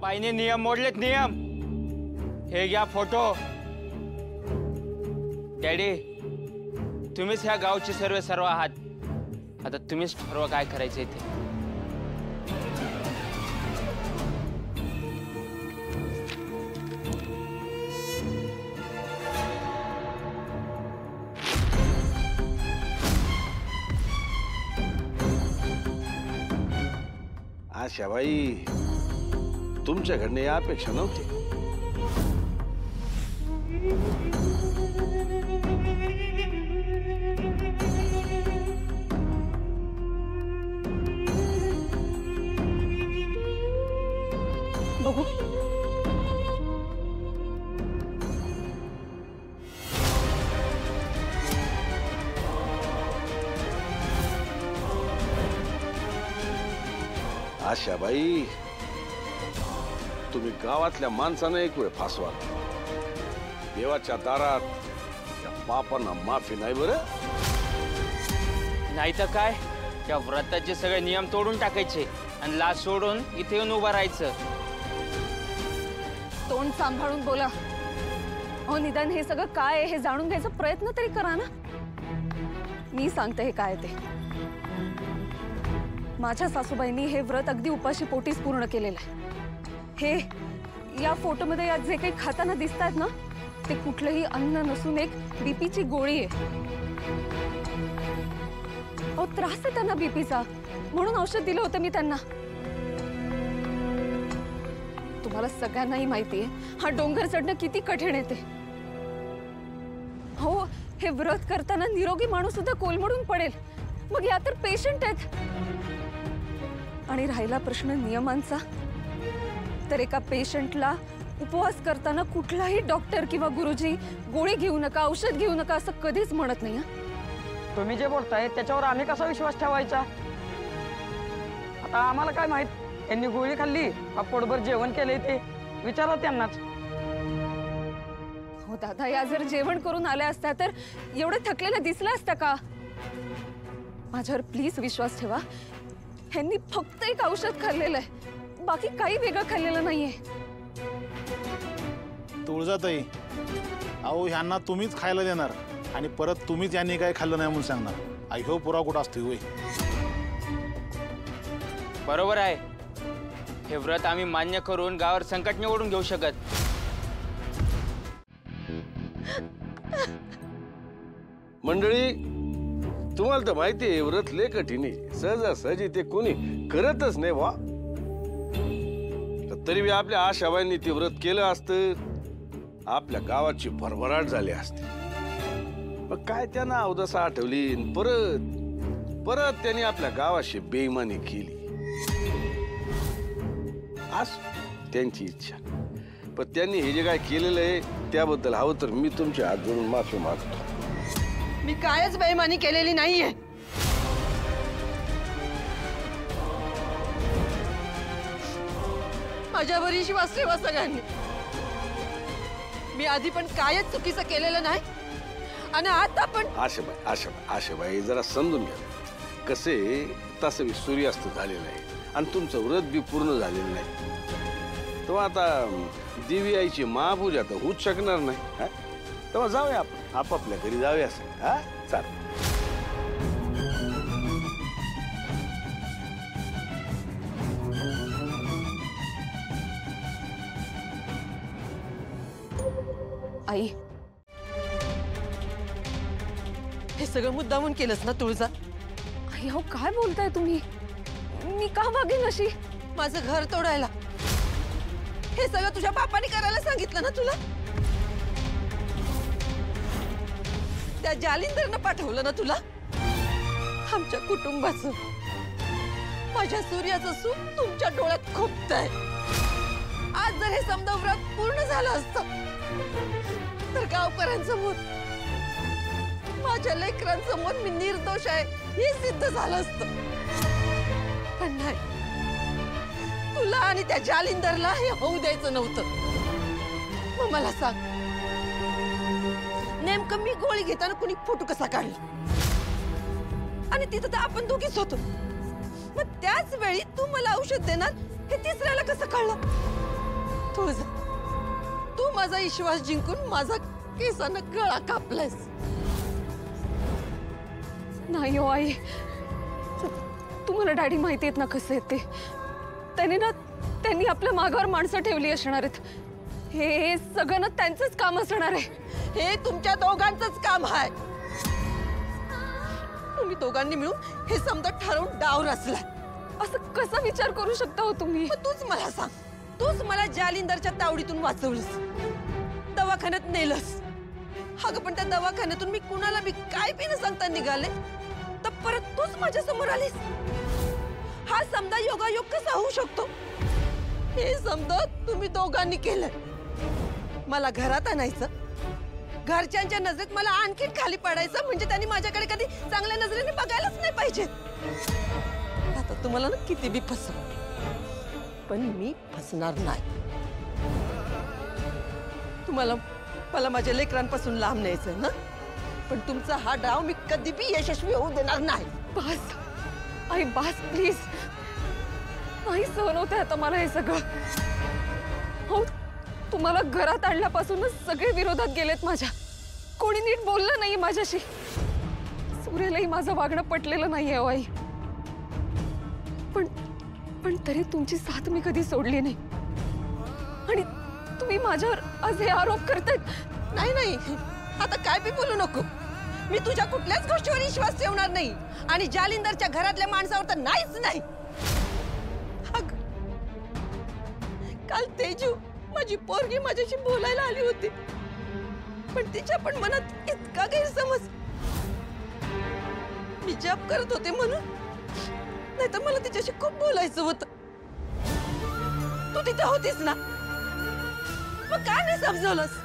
बाईने नियम मोडलेत, नियम। हे घ्या फोटो। डॅडी, तुम्हीच ह्या गावचे सर्व आहात। आता तुम्हीच ठरवा काय करायचंय ते। आशाबाई, तुमच्याकडनं या अपेक्षा नव्हती। बघू। आशाबाई, तुम्ही गावातल्या माणसानं एक वेळ फासवा। देवाच्या दारात त्या पापांना माफी नाही बरं। नाही तर काय, त्या व्रताचे सगळे नियम तोडून टाकायचे आणि लाज सोडून इथे येऊन उभं राहायचं। तोंड सांभाळून बोला। हो, निदान हे सगळं काय आहे हे जाणून घ्यायचा प्रयत्न तरी करा ना। मी सांगते हे काय ते। माझ्या सासूबाईंनी हे व्रत अगदी उपाशी पोटीच पूर्ण केलेलं आहे। हे या फोटोमध्ये यात जे काही खाताना दिसतात ना, ते कुठलंही अन्न नसून एक बीपीची गोळी आहे। अहो, त्रास आहे त्यांना बीपीचा, म्हणून औषध दिलं होतं मी त्यांना। तुम्हाला सगळ्यांनाही माहिती आहे हा डोंगर चढणं किती कठीण आहे ते। हो, हे व्रत करताना निरोगी माणूस सुद्धा कोलमडून पडेल, मग या तर पेशंट आहेत। आणि राहिला प्रश्न नियमांचा, तर एका पेशंटला उपवास करताना कुठलाही डॉक्टर किंवा गुरुजी गोळी घेऊ नका, औषध घेऊ नका असं कधीच म्हणत नाही। तुम्ही जे बोलताय त्याच्यावर आम्ही कसा विश्वास ठेवायचा? आता आम्हाला काय माहित यांनी गोळी खाल्ली का पोटभर जेवण केलंय ते विचारा त्यांनाच। हो दादा, या जर जेवण करून आल्या असत्या तर एवढे थकलेल्या दिसल्या असत्या का? माझ्यावर प्लीज विश्वास ठेवा। ह्यांनी फक्त एक औषध खाल्लेलं आहे, बाकी काही वेगळं खाल्लेलं नाहीये। तुळजाताई, अहो ह्यांना तुम्हीच खायला देणार आणि परत तुम्हीच यांनी काय खाल्लं नाही म्हणून सांगणार। ह्यो पुरावा कुठं असतोय होय? बरोबर आहे। हे व्रत आम्ही मान्य करून गावावर संकट निवडून घेऊ शकत। मंडळी, तुम्हाला तर माहिती आहे व्रत लय कठीण आहे। सहजासहजी ते कोणी करतच नाही वा। तरी बी आपल्या आशाबाईंनी ते व्रत केलं असतं, आपल्या गावाची भरभराट झाली असते। मग काय त्यांना अवदसा आठवली, परत त्यांनी आपल्या गावाशी बेईमानी केली। आज त्यांची इच्छा, पण त्यांनी हे जे काय केलेलं आहे त्याबद्दल हवं तर मी तुमच्या हात जोडून माफी मागतो। मी कायच बेईमानी केलेली नाहीये। माझ्यावर विश्वास ठेवा सगळ्यांनी। मी आधी पण कायच चुकीचं केलेलं नाही आणि आता पण। आशाबाई जरा समजून घ्या। कसे तसं सूर्यास्त झालेलं आहे आणि तुमचं व्रत बी पूर्ण झालेलं नाही। तेव्हा आता देवी आईची महापूजा तर होऊच शकणार नाही। तेव्हा जाऊया आपण आपापल्या घरी जाऊया सगळं। हा, चाल। आई, हे सगळं मुद्दामून केलंस ना तुळजा? आई, अहो काय बोलताय तुम्ही? मी का वागेन अशी? माझं घर तोडायला हे सगळं तुझ्या बापाने करायला सांगितलं ना तुला? त्या जालिंदरनं पाठवलं ना तुला? आमच्या कुटुंबाचं, माझ्या सूर्याचं सुख तुमच्या डोळ्यात खुपतंय। आज जर हे समजा व्रत पूर्ण झालं असतं तर गावकऱ्यांसमोर, माझ्या लेकरांसमोर मी निर्दोष आहे हे सिद्ध झालं असतं। पण नाही, तुला आणि त्या जालिंदरला हे होऊ द्यायचं नव्हतं। मग मला सांग, नेमकं मी गोळी घेताना कुणी फोटो कसा काढला? आणि तिथं तर आपण दोघीच होतो। मग त्याच वेळी तू मला औषध देणार हे तिसऱ्याला कसं कळलं? तू तू माझा विश्वास जिंकून माझा केसानं गळा कापलायस. नाही हो आई, तुम्हाला डॅडी माहिती आहेत ना कसे आहेत ते. त्यांनी आपल्या मागावर माणसं ठेवली असणार आहेत. हे सगळं ना त्यांचंच काम असणार आहे. हे तुमच्या दोघांचंच काम आहे. तुम्ही दोघांनी मिळून हे समजा ठरवून डाव रचलाय. असं कसा विचार करू शकता हो तुम्ही? मग तूच मला सांग, तूच मला जालिंदरच्या तावडीतून वाचवलंस, दवाखान्यात नेलंस. अगं पण त्या दवाखान्यातून मी कुणाला बी काय बी न सांगता निघाले तर परत तूच माझ्या समोर आलीस. हा समजा योगायोग कसा होऊ शकतो? हे समजा तुम्ही दोघांनी केलं. मला घरात आणायचं, घरच्यांच्या नजरेत मला आणखीन खाली पडायचं, म्हणजे त्यांनी माझ्याकडे कधी चांगल्या नजरेने बघायलाच नाही पाहिजे. आता तुम्हाला ना किती बी फसव, पण मी फसणार नाही. तुम्हाला मला माझ्या लेकरांपासून लांब न्यायचंय ना, पण तुमचा हा डाव मी कधी बी यशस्वी होऊ देणार नाही. बस आई, बस प्लीज. नाही सहन होत आहे आता मला हे सगळं. हो, तुम्हाला घरात आणल्यापासूनच सगळे विरोधात गेलेत माझ्या. कोणी नीट बोललं नाही माझ्याशी. सूर्यालाही माझं वागणं पटलेलं नाहीये हो आई. पण तरी तुमची साथ मी कधी सोडली नाही. आणि तुम्ही माझ्यावर आज हे आरोप करतायत. नाही नाही, आता काय बी बोलू नको. मी तुझ्या कुठल्याच गोष्टीवर विश्वास ठेवणार नाही, आणि जालिंदरच्या घरातल्या माणसावर तर नाहीच नाही. काल तेजू माझी पोरगी माझ्याशी बोलायला आली होती, पण तिच्या पण मनात इतका गैरसमज. मी जॉब करत होते म्हणून, नाहीतर मला तिच्याशी खूप बोलायचं होतं. तू तिथे होतीस ना, मग का नाही समजवलंस?